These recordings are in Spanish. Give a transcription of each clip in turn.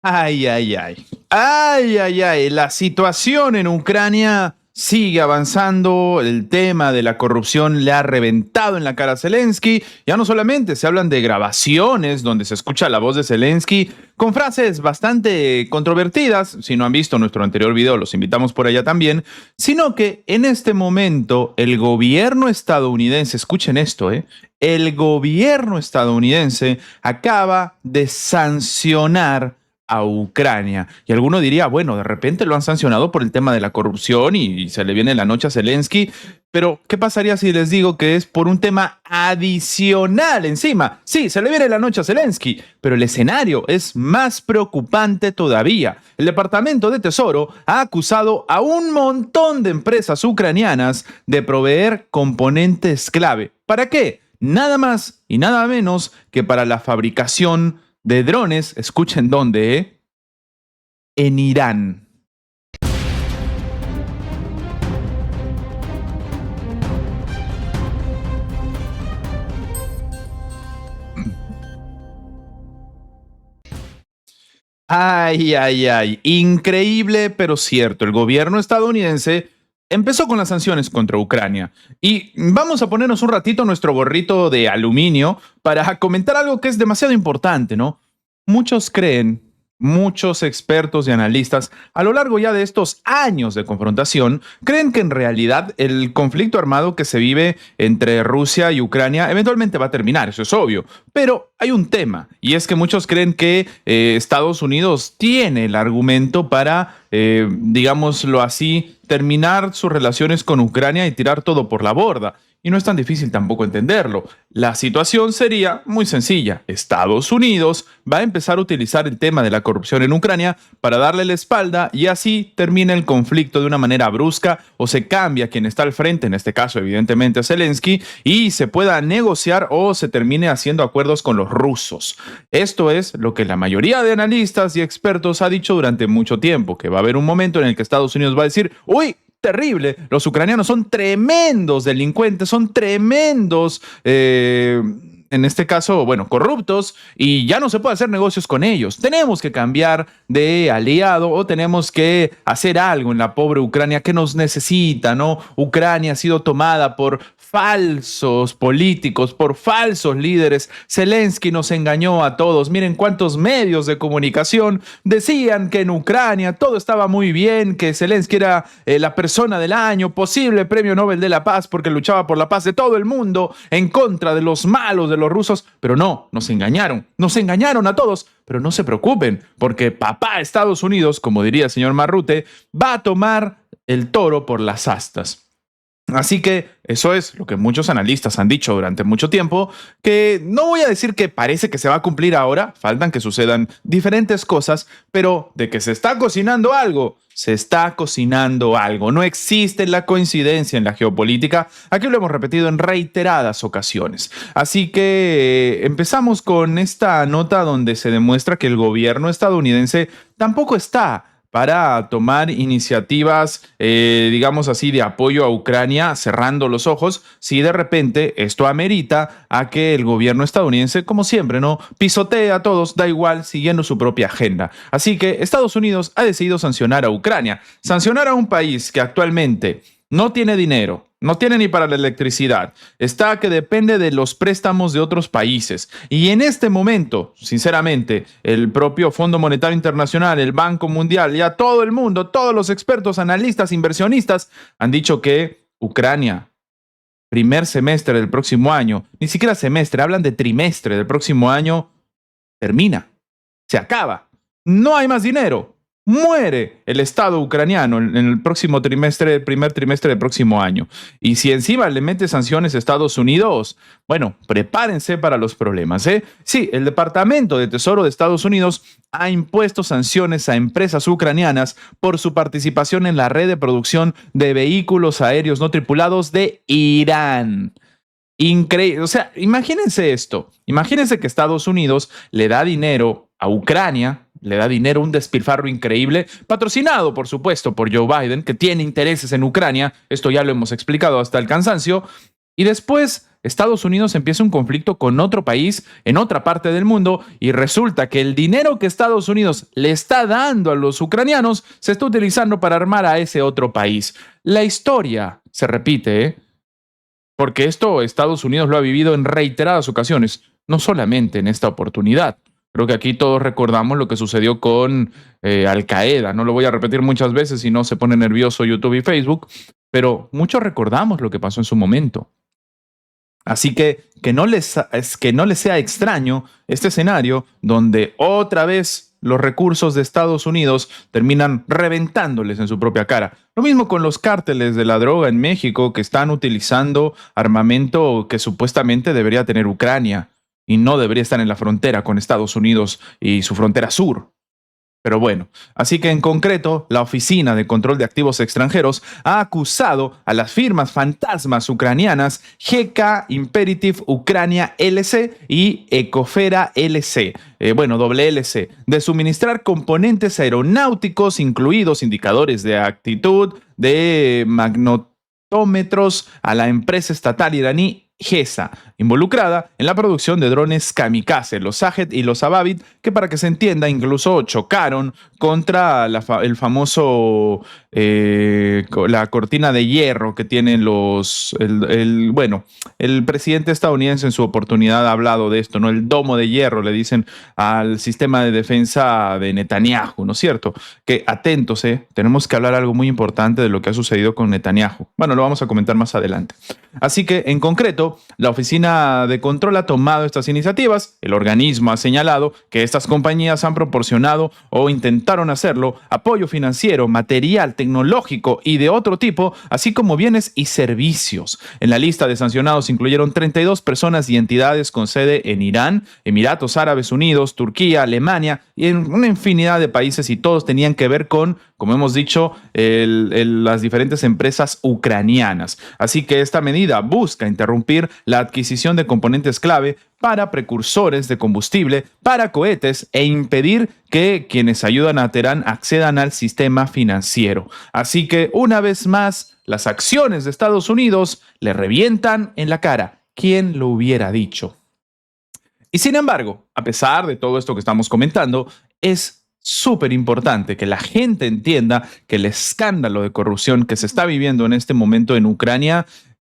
Ay, ay, ay. Ay, ay, ay. La situación en Ucrania sigue avanzando. El tema de la corrupción le ha reventado en la cara a Zelensky. Ya no solamente se hablan de grabaciones donde se escucha la voz de Zelensky con frases bastante controvertidas. Si no han visto nuestro anterior video, los invitamos por allá también. Sino que en este momento el gobierno estadounidense, escuchen esto, el gobierno estadounidense acaba de sancionar a Ucrania. Y alguno diría, bueno, de repente lo han sancionado por el tema de la corrupción y se le viene la noche a Zelensky, pero ¿qué pasaría si les digo que es por un tema adicional encima? Sí, se le viene la noche a Zelensky, pero el escenario es más preocupante todavía. El Departamento de Tesoro ha acusado a un montón de empresas ucranianas de proveer componentes clave. ¿Para qué? Nada más y nada menos que para la fabricación de drones, escuchen dónde, en Irán. Ay, ay, ay, increíble pero cierto. El gobierno estadounidense empezó con las sanciones contra Ucrania. Y vamos a ponernos un ratito nuestro gorrito de aluminio para comentar algo que es demasiado importante, ¿no? Muchos creen, muchos expertos y analistas, a lo largo ya de estos años de confrontación, creen que en realidad el conflicto armado que se vive entre Rusia y Ucrania eventualmente va a terminar, eso es obvio. Pero hay un tema, y es que muchos creen que Estados Unidos tiene el argumento para, digámoslo así, terminar sus relaciones con Ucrania y tirar todo por la borda. Y no es tan difícil tampoco entenderlo. La situación sería muy sencilla. Estados Unidos va a empezar a utilizar el tema de la corrupción en Ucrania para darle la espalda y así termina el conflicto de una manera brusca o se cambia quien está al frente, en este caso evidentemente a Zelensky, y se pueda negociar o se termine haciendo acuerdos con los rusos. Esto es lo que la mayoría de analistas y expertos ha dicho durante mucho tiempo, que va a haber un momento en el que Estados Unidos va a decir, uy, terrible. Los ucranianos son tremendos delincuentes, son tremendos, en este caso, bueno, corruptos, y ya no se puede hacer negocios con ellos. Tenemos que cambiar de aliado o tenemos que hacer algo en la pobre Ucrania que nos necesita, ¿no? Ucrania ha sido tomada por falsos políticos, por falsos líderes. Zelensky nos engañó a todos. Miren cuántos medios de comunicación decían que en Ucrania todo estaba muy bien, que Zelensky era la persona del año, posible premio Nobel de la Paz porque luchaba por la paz de todo el mundo en contra de los malos, de los rusos. Pero no, nos engañaron a todos. Pero no se preocupen, porque papá Estados Unidos, como diría el señor Marrute, va a tomar el toro por las astas. Así que eso es lo que muchos analistas han dicho durante mucho tiempo, que no voy a decir que parece que se va a cumplir ahora, faltan que sucedan diferentes cosas, pero de que se está cocinando algo, se está cocinando algo. No existe la coincidencia en la geopolítica, aquí lo hemos repetido en reiteradas ocasiones. Así que empezamos con esta nota donde se demuestra que el gobierno estadounidense tampoco está para tomar iniciativas, digamos así, de apoyo a Ucrania, cerrando los ojos, si de repente esto amerita a que el gobierno estadounidense, como siempre, ¿no?, pisotee a todos, da igual, siguiendo su propia agenda. Así que Estados Unidos ha decidido sancionar a Ucrania, sancionar a un país que actualmente no tiene dinero, no tiene ni para la electricidad, está que depende de los préstamos de otros países. Y en este momento, sinceramente, el propio Fondo Monetario Internacional, el Banco Mundial, ya todo el mundo, todos los expertos, analistas, inversionistas, han dicho que Ucrania, primer semestre del próximo año, ni siquiera semestre, hablan de trimestre del próximo año, termina, se acaba, no hay más dinero. Muere el Estado ucraniano en el próximo trimestre, el primer trimestre del próximo año. Y si encima le mete sanciones a Estados Unidos, bueno, prepárense para los problemas, ¿eh? Sí, el Departamento de Tesoro de Estados Unidos ha impuesto sanciones a empresas ucranianas por su participación en la red de producción de vehículos aéreos no tripulados de Irán. Increíble. O sea, imagínense esto. Imagínense que Estados Unidos le da dinero a Ucrania, le da dinero, un despilfarro increíble, patrocinado, por supuesto, por Joe Biden, que tiene intereses en Ucrania. Esto ya lo hemos explicado hasta el cansancio. Y después Estados Unidos empieza un conflicto con otro país en otra parte del mundo y resulta que el dinero que Estados Unidos le está dando a los ucranianos se está utilizando para armar a ese otro país. La historia se repite, ¿eh? Porque esto Estados Unidos lo ha vivido en reiteradas ocasiones, no solamente en esta oportunidad. Creo que aquí todos recordamos lo que sucedió con Al Qaeda. No lo voy a repetir muchas veces si no se pone nervioso YouTube y Facebook, pero muchos recordamos lo que pasó en su momento. Así que no les sea extraño este escenario donde otra vez los recursos de Estados Unidos terminan reventándoles en su propia cara. Lo mismo con los cárteles de la droga en México que están utilizando armamento que supuestamente debería tener Ucrania y no debería estar en la frontera con Estados Unidos y su frontera sur. Pero bueno, así que en concreto, la Oficina de Control de Activos Extranjeros ha acusado a las firmas fantasmas ucranianas GK Imperative Ucrania LC y Ecofera LC, LC, de suministrar componentes aeronáuticos, incluidos indicadores de actitud, de magnetómetros, a la empresa estatal iraní GESA, involucrada en la producción de drones kamikaze, los Shahed y los Avavit, que para que se entienda, incluso chocaron contra el famoso, la cortina de hierro que tienen el presidente estadounidense en su oportunidad ha hablado de esto, ¿no? El domo de hierro, le dicen al sistema de defensa de Netanyahu, ¿no es cierto? Que atentos, tenemos que hablar algo muy importante de lo que ha sucedido con Netanyahu. Bueno, lo vamos a comentar más adelante. Así que, en concreto, la Oficina de Control ha tomado estas iniciativas. El organismo ha señalado que estas compañías han proporcionado o intentaron hacerlo apoyo financiero, material, tecnológico y de otro tipo, así como bienes y servicios. En la lista de sancionados incluyeron 32 personas y entidades con sede en Irán, Emiratos Árabes Unidos, Turquía, Alemania y en una infinidad de países, y todos tenían que ver con, como hemos dicho, las diferentes empresas ucranianas. Así que esta medida busca interrumpir la adquisición de componentes clave para precursores de combustible, para cohetes e impedir que quienes ayudan a Teherán accedan al sistema financiero. Así que, una vez más, las acciones de Estados Unidos le revientan en la cara. ¿Quién lo hubiera dicho? Y sin embargo, a pesar de todo esto que estamos comentando, es súper importante que la gente entienda que el escándalo de corrupción que se está viviendo en este momento en Ucrania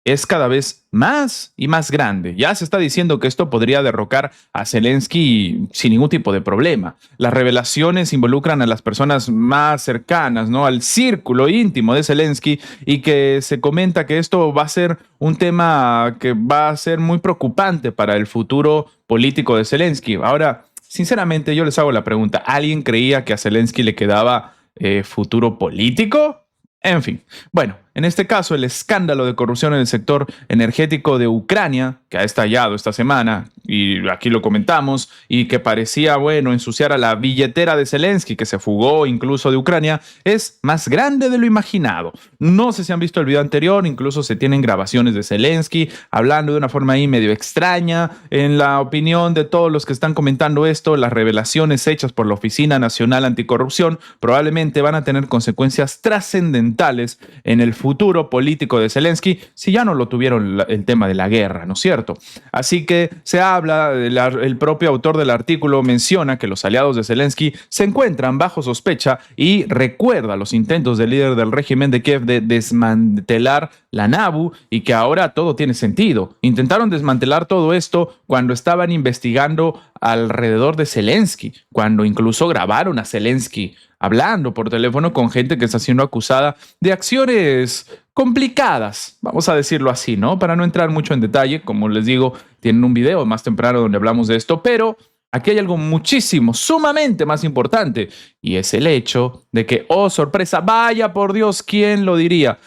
es cada vez más y más grande. Ya se está diciendo que esto podría derrocar a Zelensky sin ningún tipo de problema. Las revelaciones involucran a las personas más cercanas, ¿no? Al círculo íntimo de Zelensky, y que se comenta que esto va a ser un tema que va a ser muy preocupante para el futuro político de Zelensky. Ahora, sinceramente, yo les hago la pregunta: ¿alguien creía que a Zelensky le quedaba futuro político? En fin, bueno, en este caso el escándalo de corrupción en el sector energético de Ucrania, que ha estallado esta semana, y aquí lo comentamos, y que parecía, ensuciar a la billetera de Zelensky, que se fugó incluso de Ucrania, es más grande de lo imaginado. No sé si han visto el video anterior, incluso se tienen grabaciones de Zelensky hablando de una forma ahí medio extraña. En la opinión de todos los que están comentando esto, las revelaciones hechas por la Oficina Nacional Anticorrupción probablemente van a tener consecuencias trascendentales en el futuro político de Zelensky, si ya no lo tuvieron el tema de la guerra, ¿no es cierto? Así que se habla, el propio autor del artículo menciona que los aliados de Zelensky se encuentran bajo sospecha y recuerda los intentos del líder del régimen de Kiev de desmantelar la NABU, y que ahora todo tiene sentido. Intentaron desmantelar todo esto cuando estaban investigando alrededor de Zelensky, cuando incluso grabaron a Zelensky hablando por teléfono con gente que está siendo acusada de acciones complicadas, vamos a decirlo así, ¿no? Para no entrar mucho en detalle, como les digo, tienen un video más temprano donde hablamos de esto, pero aquí hay algo muchísimo, sumamente más importante, y es el hecho de que, oh sorpresa, vaya por Dios, ¿quién lo diría?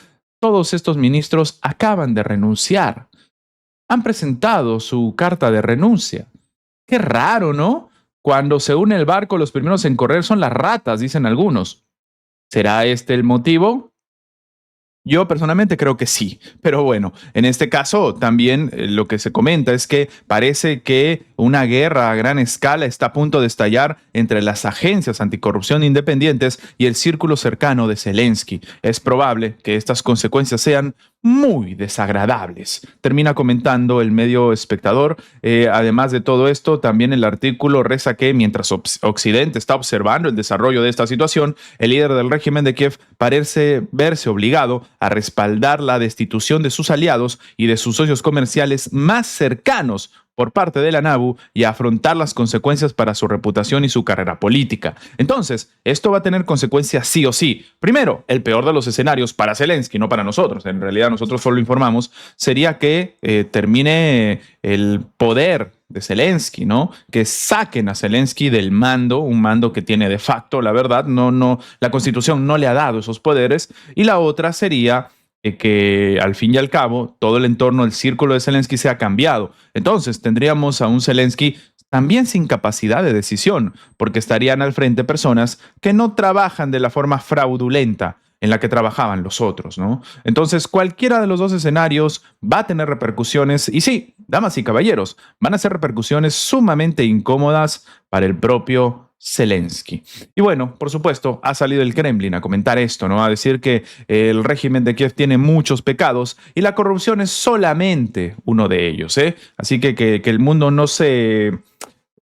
Todos estos ministros acaban de renunciar. Han presentado su carta de renuncia. Qué raro, ¿no? Cuando se une el barco, los primeros en correr son las ratas, dicen algunos. ¿Será este el motivo? Yo personalmente creo que sí, pero bueno, en este caso también lo que se comenta es que parece que una guerra a gran escala está a punto de estallar entre las agencias anticorrupción independientes y el círculo cercano de Zelensky. Es probable que estas consecuencias sean muy desagradables. Termina comentando el medio Espectador. Además de todo esto, también el artículo reza que mientras Occidente está observando el desarrollo de esta situación, el líder del régimen de Kiev parece verse obligado a respaldar la destitución de sus aliados y de sus socios comerciales más cercanos por parte de la NABU y a afrontar las consecuencias para su reputación y su carrera política. Entonces, esto va a tener consecuencias sí o sí. Primero, el peor de los escenarios para Zelensky, no para nosotros, en realidad nosotros solo informamos, sería que termine el poder de Zelensky, ¿no? Que saquen a Zelensky del mando, un mando que tiene de facto, la verdad, la Constitución no le ha dado esos poderes. Y la otra sería que al fin y al cabo todo el entorno, el círculo de Zelensky se ha cambiado. Entonces tendríamos a un Zelensky también sin capacidad de decisión, porque estarían al frente personas que no trabajan de la forma fraudulenta en la que trabajaban los otros, ¿no? Entonces, cualquiera de los dos escenarios va a tener repercusiones, y sí, damas y caballeros, van a ser repercusiones sumamente incómodas para el propio Zelensky. Y bueno, por supuesto, ha salido el Kremlin a comentar esto, ¿no? A decir que el régimen de Kiev tiene muchos pecados y la corrupción es solamente uno de ellos, ¿eh? Así que el mundo no se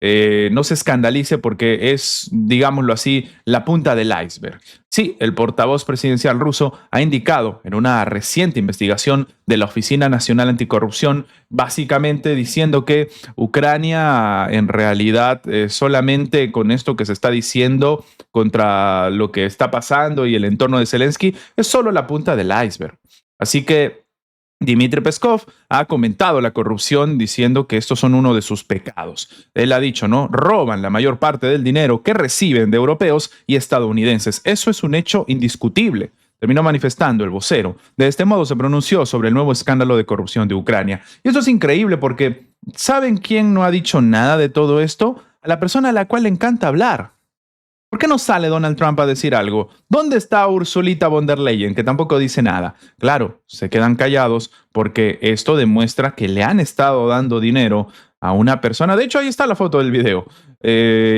escandalice porque es, digámoslo así, la punta del iceberg. Sí, el portavoz presidencial ruso ha indicado en una reciente investigación de la Oficina Nacional Anticorrupción, básicamente diciendo que Ucrania en realidad solamente con esto que se está diciendo contra lo que está pasando y el entorno de Zelensky es solo la punta del iceberg. Así que Dmitry Peskov ha comentado la corrupción diciendo que estos son uno de sus pecados. Él ha dicho, ¿no? Roban la mayor parte del dinero que reciben de europeos y estadounidenses. Eso es un hecho indiscutible. Terminó manifestando el vocero. De este modo se pronunció sobre el nuevo escándalo de corrupción de Ucrania. Y esto es increíble porque ¿saben quién no ha dicho nada de todo esto? A la persona a la cual le encanta hablar. ¿Por qué no sale Donald Trump a decir algo? ¿Dónde está Ursulita von der Leyen, que tampoco dice nada? Claro, se quedan callados porque esto demuestra que le han estado dando dinero a una persona. De hecho, ahí está la foto del video.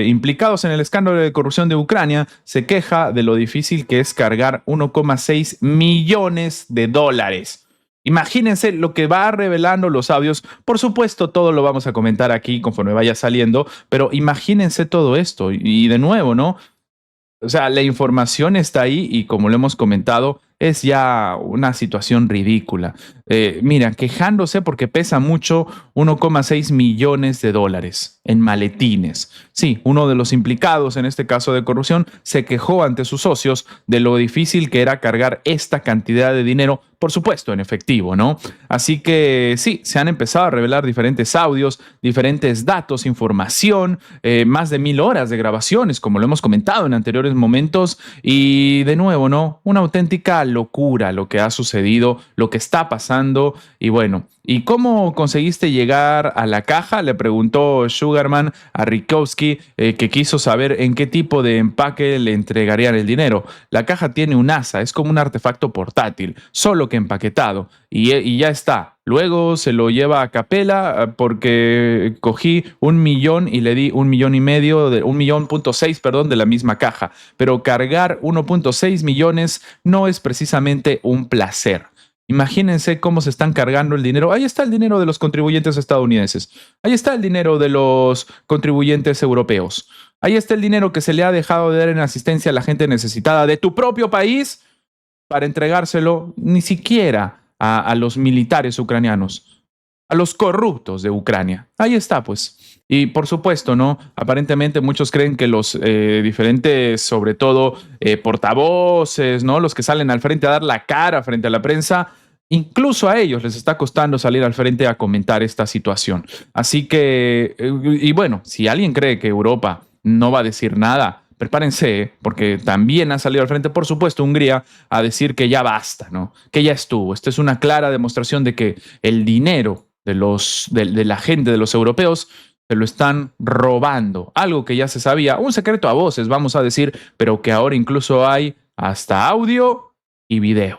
Implicados en el escándalo de corrupción de Ucrania, se queja de lo difícil que es cargar 1,6 millones de dólares. Imagínense lo que va revelando los audios. Por supuesto, todo lo vamos a comentar aquí conforme vaya saliendo, pero imagínense todo esto. Y de nuevo, ¿no? O sea, la información está ahí y como lo hemos comentado, es ya una situación ridícula. Mira, quejándose porque pesa mucho 1,6 millones de dólares en maletines. Sí, uno de los implicados en este caso de corrupción se quejó ante sus socios de lo difícil que era cargar esta cantidad de dinero, por supuesto, en efectivo, ¿no? Así que sí, se han empezado a revelar diferentes audios, diferentes datos, información, más de 1000 horas de grabaciones, como lo hemos comentado en anteriores momentos. Y de nuevo, ¿no? Una auténtica locura lo que ha sucedido, lo que está pasando. Y bueno, ¿y cómo conseguiste llegar a la caja? Le preguntó Sugarman a Rikowski, que quiso saber en qué tipo de empaque le entregarían el dinero. La caja tiene un asa, es como un artefacto portátil, solo que empaquetado, y ya está. Luego se lo lleva a Capela porque cogí 1 millón y le di 1,5 millones, 1,6 millones, perdón, de la misma caja. Pero cargar 1,6 millones no es precisamente un placer. Imagínense cómo se están cargando el dinero. Ahí está el dinero de los contribuyentes estadounidenses. Ahí está el dinero de los contribuyentes europeos. Ahí está el dinero que se le ha dejado de dar en asistencia a la gente necesitada de tu propio país para entregárselo ni siquiera a los militares ucranianos, a los corruptos de Ucrania. Ahí está, pues. Y por supuesto, ¿no? Aparentemente muchos creen que los diferentes, sobre todo, portavoces, ¿no? Los que salen al frente a dar la cara frente a la prensa, incluso a ellos les está costando salir al frente a comentar esta situación. Así que, y bueno, si alguien cree que Europa no va a decir nada, prepárense, porque también ha salido al frente, por supuesto, Hungría, a decir que ya basta, ¿no? Que ya estuvo. Esta es una clara demostración de que el dinero de la gente, de los europeos, se lo están robando. Algo que ya se sabía, un secreto a voces, vamos a decir, pero que ahora incluso hay hasta audio y video.